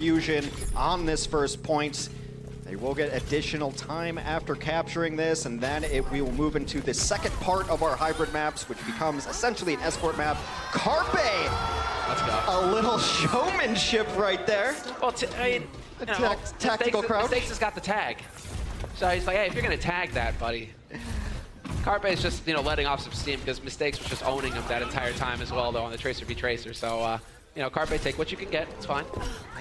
Fusion on this first point. They will get additional time after capturing this, and then we will move into the second part of our hybrid maps, which becomes essentially an escort map. Carpe! Let's go. A little showmanship right there. Well, Tactical crowd. Mistakes has got the tag. So he's like, hey, if you're going to tag that, buddy. Carpe is just, letting off some steam because Mistakes was just owning him that entire time as well, though, on the Tracer v Tracer. So, Carpe, take what you can get. It's fine.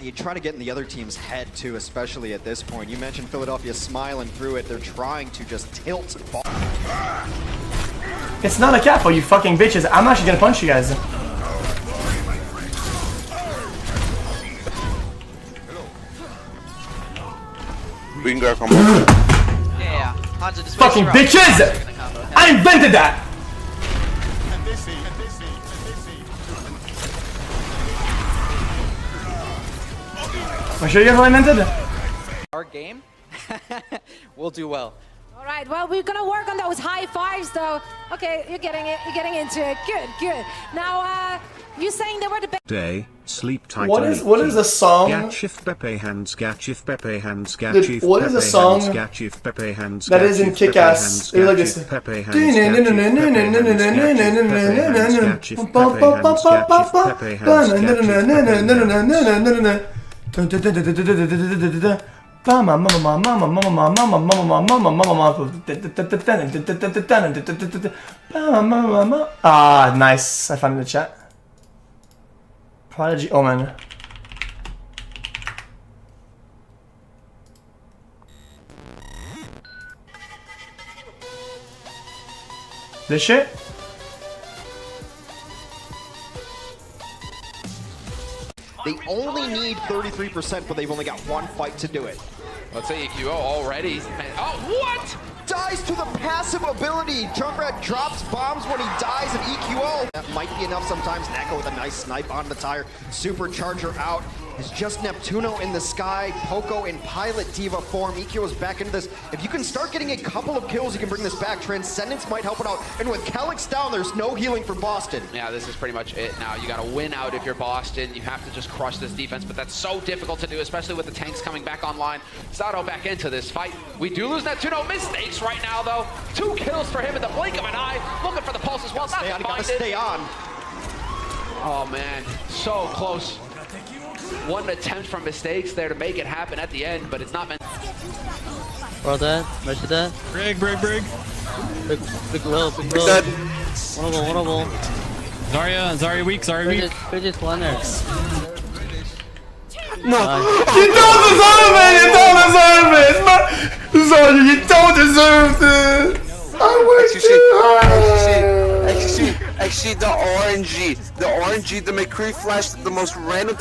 You try to get in the other team's head, too, especially at this point. You mentioned Philadelphia smiling through it. They're trying to just tilt ball. It's not a capo, you fucking bitches. I'm actually gonna punch you guys. We can go from Yeah. Fucking bitches! I invented that! I'll show you how I invented. Our game will do well. All right, well, we're gonna work on those high fives, though. Okay, you're getting it. You're getting into it. Good, good. Now, you're saying they were the best. Day, sleep tight. What is the song? Gatchif Pepe hands, Gatchif Pepe hands, Dude, Gatchif what is the song Gatchif Pepe hands, that is in Kick-Ass? It's like this. Pepe hands, Gatchif Pepe Ah, nice. I found it in the chat. Prodigy Omen. This shit? They only need 33%, but they've only got one fight to do it. Let's say EQO already. Oh, what? Dies to the passive ability. Junkrat drops bombs when he dies in EQO. That might be enough sometimes. Neko with a nice snipe on the tire. Supercharger out. It's just Neptuno in the sky. Poco in Pilot Diva form. EQO is back into this. If you can start getting a couple of kills, you can bring this back. Transcendence might help it out. And with Calyx down, there's no healing for Boston. Yeah, this is pretty much it now. You got to win out if you're Boston. You have to just crush this defense, but that's so difficult to do, especially with the tanks coming back online. Sato back into this fight. We do lose Neptuno. Mistakes right now, though. 2 kills for him in the blink of an eye. Looking for the pulse as well. Not to find it. Stay on. Oh, man. So close. One attempt from Mistakes there to make it happen at the end, but it's not meant. Well done. Mercy done. Brig. Big roll. Dead. Winnable. Zarya weak. Bridges one there. No! You don't deserve it! You don't deserve it! Zarya, you don't deserve this! I went too hard! Actually, the RNG, the McCree flash, the most random.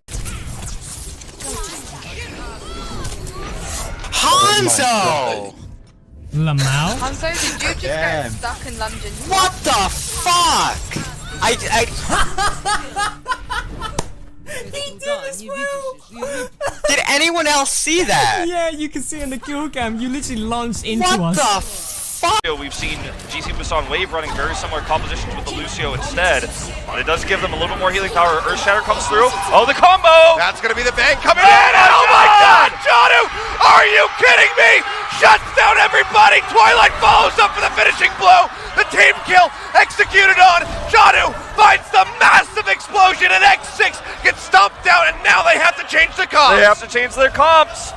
HANNZZZOOOOOO! Lamau? HANNZZZOOOOOO, did you just get stuck in London? What the fuck? He did as well! Did anyone else see that? Yeah, you can see in the kill cam, you literally launched into What us. the fuck? We've seen GC Busan Wave running very similar compositions with the Lucio instead, but it does give them a little bit more healing power. Earth Shatter comes through. Oh, the combo! That's gonna be the bang coming in! Oh my god! JJANU! Are you kidding me? Shuts down everybody! Twilight follows up for the finishing blow! The team kill executed on! JJANU finds the massive explosion and X6 gets stomped down, and now they have to change the comps! They have to change their comps!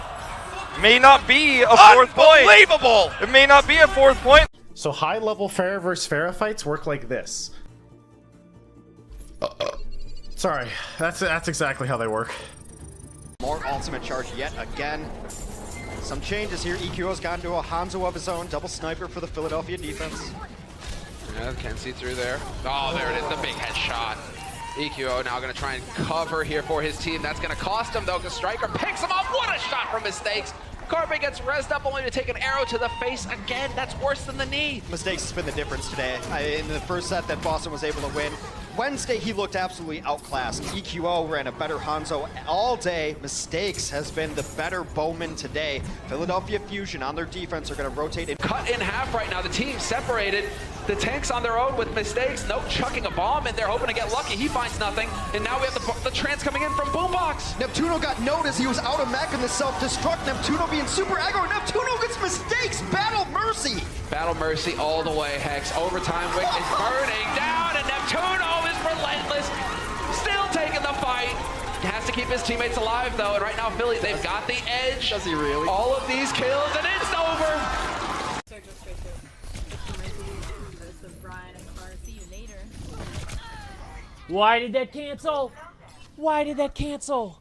May not be a fourth point. Unbelievable! It may not be a fourth point. So high-level Pharah vs Pharah fights work like this. Sorry, that's exactly how they work. More ultimate charge yet again. Some changes here. EQO's gotten to a Hanzo of his own. Double sniper for the Philadelphia defense. Yeah, can't see through there. Oh, there it is, the big headshot. EQO now going to try and cover here for his team. That's going to cost him, though, because Striker picks him up. What a shot from Mistakes. Carpe gets rezzed up only to take an arrow to the face again. That's worse than the knee. Mistakes has been the difference today. In the first set that Boston was able to win, Wednesday he looked absolutely outclassed. EQO ran a better Hanzo all day. Mistakes has been the better bowman today. Philadelphia Fusion on their defense are going to rotate and cut in half right now. The team separated. The tank's on their own with mistakes. No chucking a bomb, and they're hoping to get lucky. He finds nothing, and now we have the trance coming in from Boombox. Neptuno got noticed. He was out of mech in the self-destruct. Neptuno being super aggro. Neptuno gets mistakes. Battle Mercy. Battle Mercy all the way, Hex. Overtime, Wick is burning down, and Neptuno is relentless. Still taking the fight. Has to keep his teammates alive, though, and right now, Philly, they've got the edge. Does he really? All of these kills, and it's over. Why did that cancel? Why did that cancel?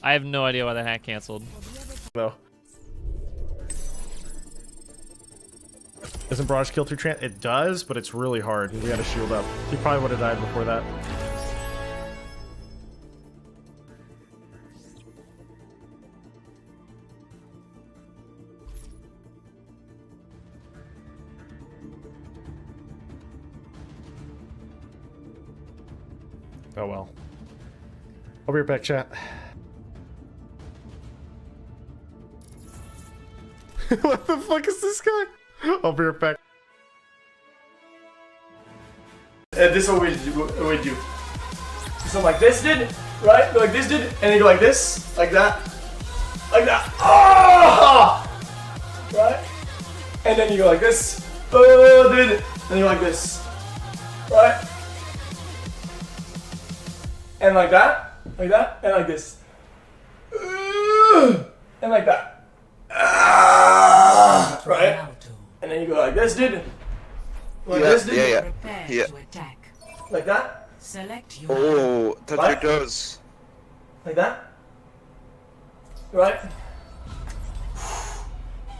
I have no idea why the hack canceled. No. Doesn't Barrage kill through trance? It does, but it's really hard. We gotta shield up. He probably would have died before that. Oh well. I'll be right back, chat. What the fuck is this guy? I'll be right back. This is what we do. So like this did, right? Like this did, and then you go like this, like that, like that. Oh! Right? And then you go like this. Oh, did, and you go like this, right? And like that, and like this, and like that. Right? And then you go like this, dude. Like this, dude. Yeah. Like that. Oh, touch your toes. Like that. Right?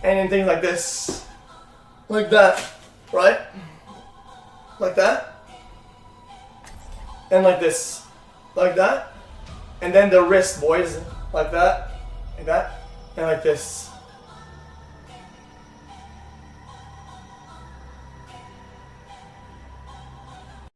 And then things like this. Like that. Right? Like that. And like this. Like that. And then the wrist, boys. Like that. Like that. And like this.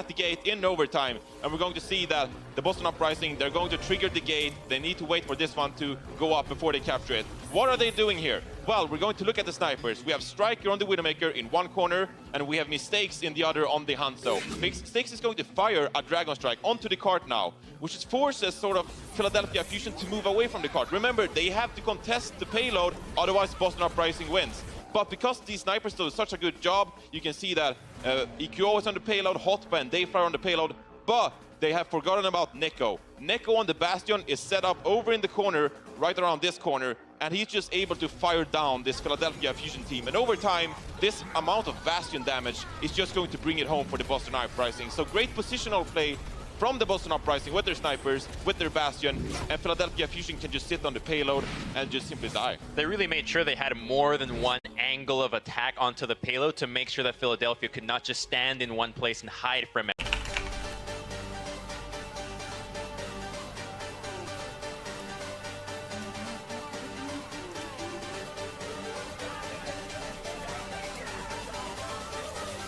The gate in overtime, and we're going to see that the Boston Uprising, they're going to trigger the gate. They need to wait for this one to go up before they capture it. What are they doing here? Well, we're going to look at the snipers. We have Striker on the Widowmaker in one corner, and we have Mistakes in the other on the Hanzo. Mistakes is going to fire a Dragon Strike onto the cart now, which forces sort of Philadelphia Fusion to move away from the cart. Remember, they have to contest the payload, otherwise Boston Uprising wins. But because these snipers do such a good job, you can see that xqcow is on the payload, Hotba and Dayfire on the payload, but they have forgotten about Neko. Neko on the Bastion is set up over in the corner, right around this corner, and he's just able to fire down this Philadelphia Fusion team. And over time, this amount of Bastion damage is just going to bring it home for the Boston Uprising. So great positional play from the Boston Uprising with their snipers, with their Bastion, and Philadelphia Fusion can just sit on the payload and just simply die. They really made sure they had more than one angle of attack onto the payload to make sure that Philadelphia could not just stand in one place and hide from it.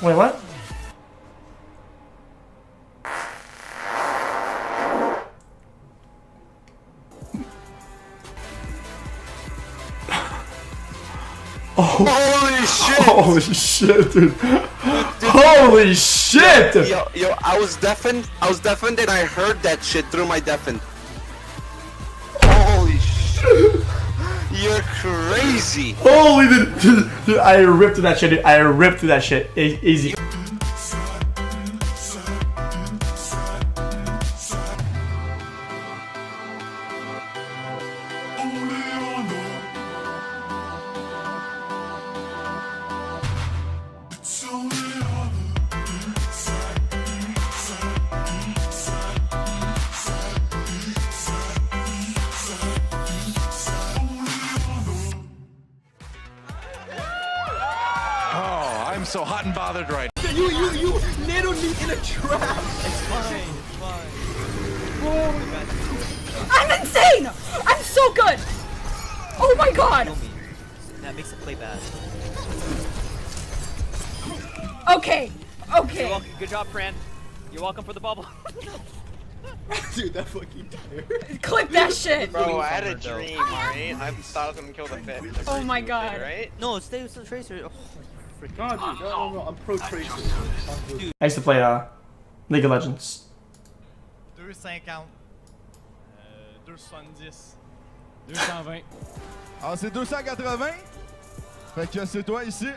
Wait, what? Holy shit! Holy shit, dude! Holy shit! Yo, I was deafened and I heard that shit through my deafened. Holy shit! You're crazy! Holy dude, I ripped through that shit, dude. I ripped through that shit. Easy. I'm so hot and bothered right now. You nailed me in a trap. It's fine. I'm insane. I'm so good. Oh my god. That makes it play bad. Okay. You're welcome. Good job, Fran. You're welcome for the bubble. Dude, that fucking tire. Clip that shit. Bro, I had a dream, alright? I thought I was gonna kill the fit. Oh my god. Right? No, stay with the Tracer. Oh, No, dude, no, I'm pro Tracer. I used to play League of Legends. 2,50. 2,70. 220. Alors c'est 280. Fait que c'est toi ici.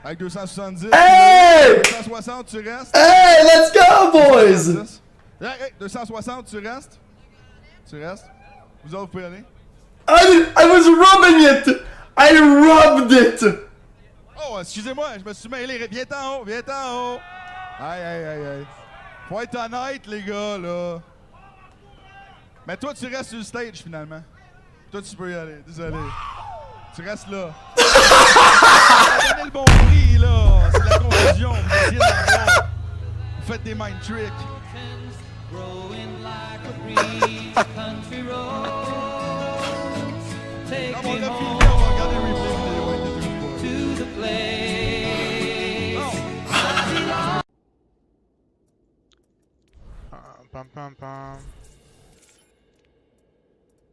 Avec 270. Hey! 260, tu restes. Hey, let's go, boys! Hey, 260, tu restes. Tu restes. Vous autres, vous pouvez aller. I was rubbing it! I rubbed it! Oh, excusez-moi, je me suis mêlé. Viens-t'en haut, viens-t'en haut. Aïe, aïe, aïe, aïe. Faut être honnête, les gars, là. Mais toi, tu restes sur le stage, finalement. Toi, tu peux y aller. Désolé. Tu restes là. Vous donnez le bon prix, là. C'est la confusion. Vous essayez de l'avoir. Vous faites des mind tricks.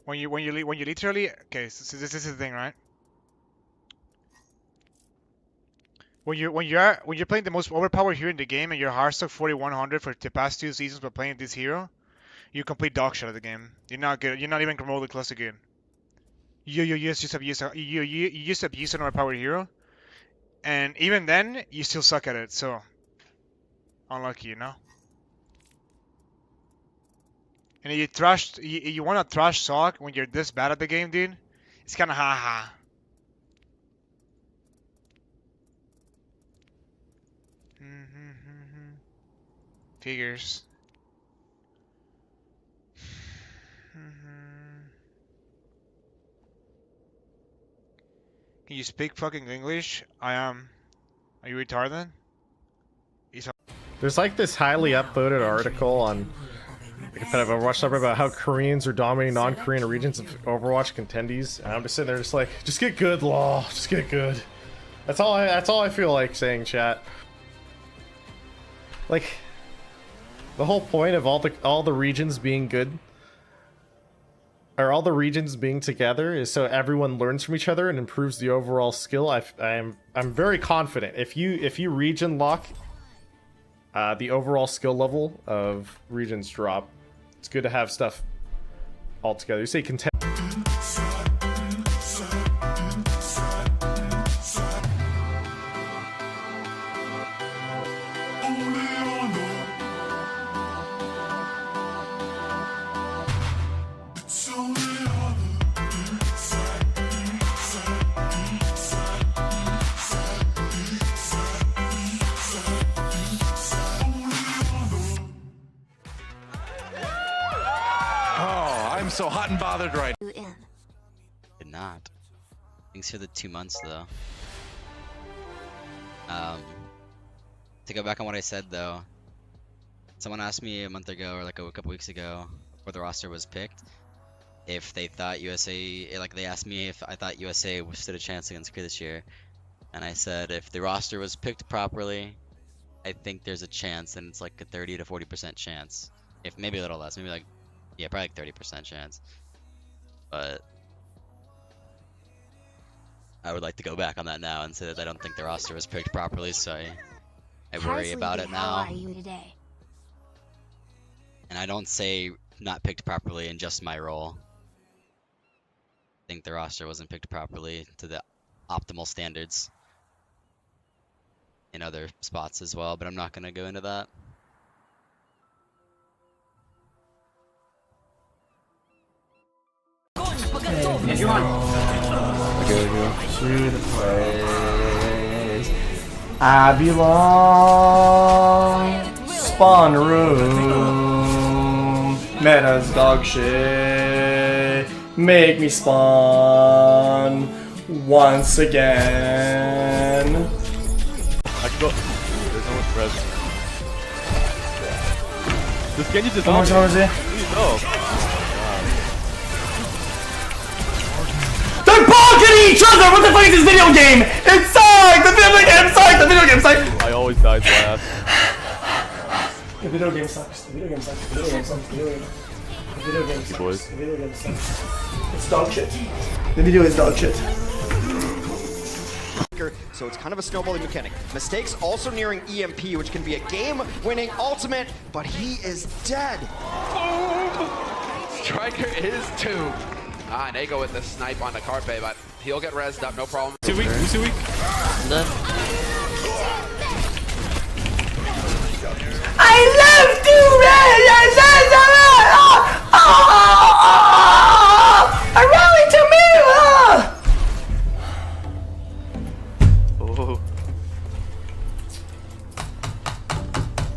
When you literally, okay, so this is the thing, right? When you're playing the most overpowered hero in the game and you're Hearthstone 4100 for the past 2 seasons by playing this hero, you complete dog shit of the game. You're not good. You're not even remotely close to good. You used to abuse an overpowered hero, and even then you still suck at it. So unlucky, you know. And you want to trash talk when you're this bad at the game, dude. It's kind of haha. Figures. Can you speak fucking English? I am. Are you retarded? There's like this highly upvoted article on kind of Overwatch subreddit about how Koreans are dominating non-Korean regions of Overwatch contendees, and I'm just sitting there just like, just get good, law, just get good. That's all I feel like saying, chat. Like, the whole point of all the regions being good, or all the regions being together, is so everyone learns from each other and improves the overall skill. I'm very confident if you region lock, the overall skill level of regions drop. It's good to have stuff all together. You say content. I'm so hot and bothered right now. Did not. Thanks for the 2 months though. To go back on what I said though, someone asked me a month ago or like a couple weeks ago before the roster was picked if they thought USA, like they asked me if I thought USA stood a chance against Korea this year, and I said if the roster was picked properly, I think there's a chance, and it's like a 30 to 40% chance, if maybe a little less, maybe like, yeah, probably like 30% chance. But I would like to go back on that now and say that I don't think the roster was picked properly, so I worry about it now. How are you today? And I don't say not picked properly in just my role. I think the roster wasn't picked properly to the optimal standards in other spots as well, but I'm not going to go into that. If you want. To the place I belong. Spawn room. Meta's dog shit. Make me spawn once again. I can go. There's no one res. This Genji's is on. They're balking each other! What the fuck is this video game? It sucked! The video game sucked! The video game sucked! I always die last. The video game sucks. The video game sucks. The video game sucks. The video game sucks. The video game sucks. The video game sucks. It's dog shit. The video is dog shit. So it's kind of a snowballing mechanic. Mistakes also nearing EMP, which can be a game-winning ultimate, but he is dead. Boom! Striker is 2. And they go with the snipe on the Carpe, but he'll get rezzed up, no problem. Too weak, too weak. Done.